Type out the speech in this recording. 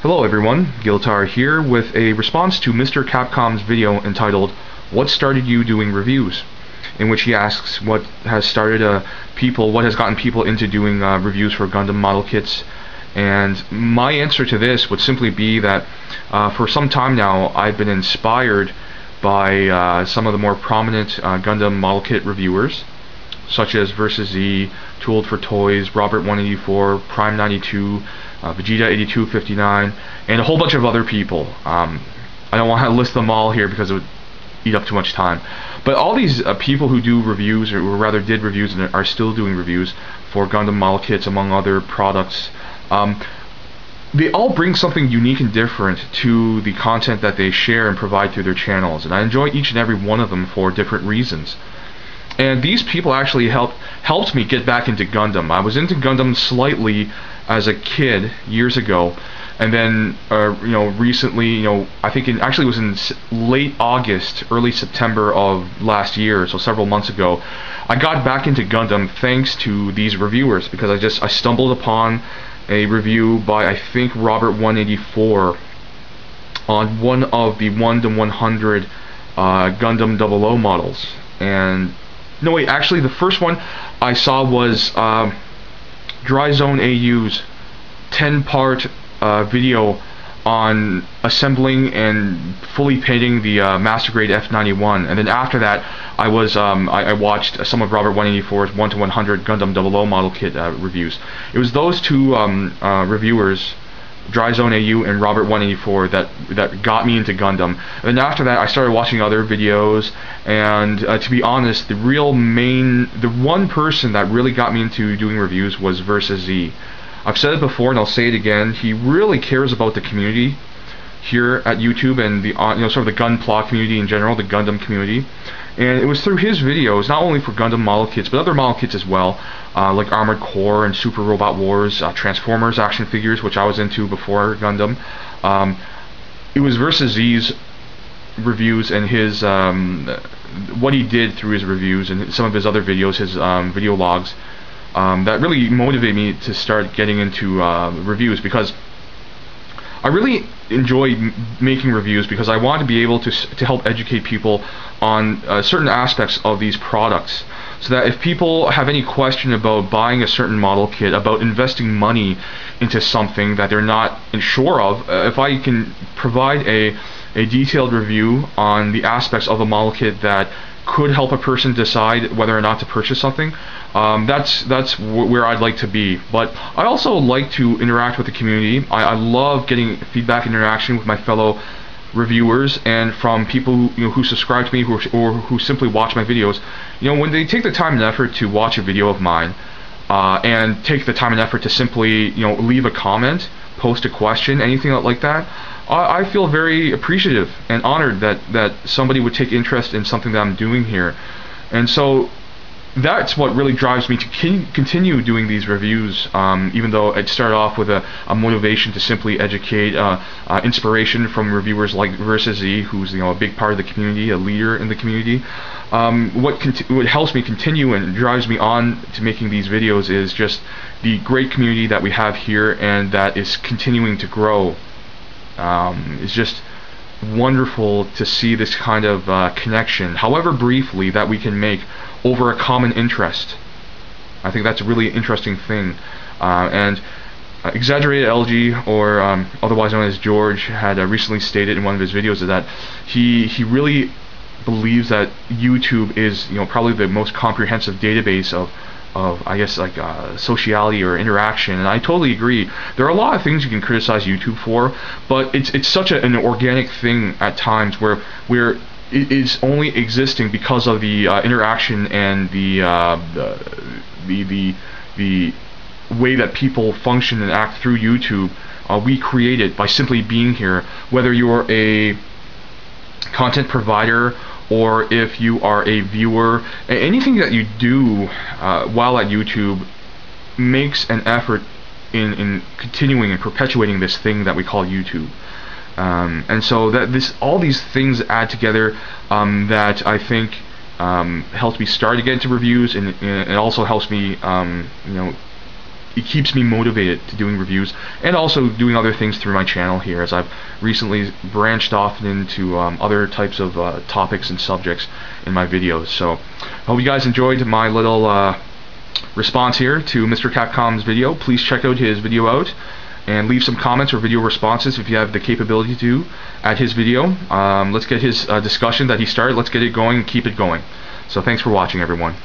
Hello everyone, Giltar here with a response to Mr. Capcom's video entitled "What Started You Doing Reviews?", in which he asks what has gotten people into doing reviews for Gundam model kits. And my answer to this would simply be that for some time now I've been inspired by some of the more prominent Gundam model kit reviewers, such as Versus Z, Tooled for Toys, Robert 184, Prime 92, Vegeta 8259, and a whole bunch of other people. I don't want to list them all here because it would eat up too much time. But all these people who do reviews, or rather did reviews and are still doing reviews for Gundam model kits, among other products, they all bring something unique and different to the content that they share and provide through their channels. And I enjoy each and every one of them for different reasons. And these people actually helped me get back into Gundam. I was into Gundam slightly as a kid years ago, and then recently, I think actually it was in late August, early September of last year, so several months ago, I got back into Gundam thanks to these reviewers, because I stumbled upon a review by, I think, Robert 184 on one of the 1-100 Gundam 00 models. And no, wait, actually the first one I saw was Dry Zone AU's 10-part video on assembling and fully painting the Master Grade F91, and then after that I watched some of Robert 184's 1-100 Gundam 00 model kit reviews. It was those two reviewers, Dry Zone AU and Robert 184, that got me into Gundam. And then after that I started watching other videos, and to be honest, the one person that really got me into doing reviews was Versus Z. I've said it before and I'll say it again, he really cares about the community here at YouTube and the sort of the Gunpla community in general, the Gundam community. And it was through his videos, not only for Gundam model kits, but other model kits as well, like Armored Core and Super Robot Wars, Transformers action figures, which I was into before Gundam. It was Versus Z's reviews and his what he did through his reviews and some of his other videos, his video logs, that really motivated me to start getting into reviews, because I really enjoy making reviews because I want to be able to help educate people on certain aspects of these products, so that if people have any question about buying a certain model kit, about investing money into something that they're not sure of, if I can provide a detailed review on the aspects of a model kit that could help a person decide whether or not to purchase something, that's where I'd like to be. But I also like to interact with the community. I love getting feedback and interaction with my fellow reviewers and from people who subscribe to me or who simply watch my videos. When they take the time and effort to watch a video of mine, and take the time and effort to simply leave a comment, post a question, anything like that, I feel very appreciative and honored that somebody would take interest in something that I'm doing here. And so that's what really drives me to continue doing these reviews, even though it started off with a motivation to simply educate, inspiration from reviewers like Versus Z, who's a big part of the community, a leader in the community. What helps me continue and drives me on to making these videos is just the great community that we have here, and that is continuing to grow. It's just wonderful to see this kind of connection, however briefly, that we can make over a common interest. I think that's a really interesting thing. And Exaggerated LG, or otherwise known as George, had recently stated in one of his videos that he really believes that YouTube is probably the most comprehensive database of I guess like sociality or interaction, and I totally agree. There are a lot of things you can criticize YouTube for, but it's such an organic thing at times where it is only existing because of the interaction and the way that people function and act through YouTube. We create it by simply being here, whether you're a content provider or if you are a viewer. Anything that you do while at YouTube makes an effort in continuing and perpetuating this thing that we call YouTube. And so all these things add together, that I think helps me start to get into reviews, and it also helps me it keeps me motivated to doing reviews and also doing other things through my channel here, as I've recently branched off into other types of topics and subjects in my videos. So I hope you guys enjoyed my little response here to Mr. Capcom's video. Please check out his video out and leave some comments or video responses if you have the capability to at his video. Let's get his discussion that he started, let's get it going and keep it going. So thanks for watching, everyone.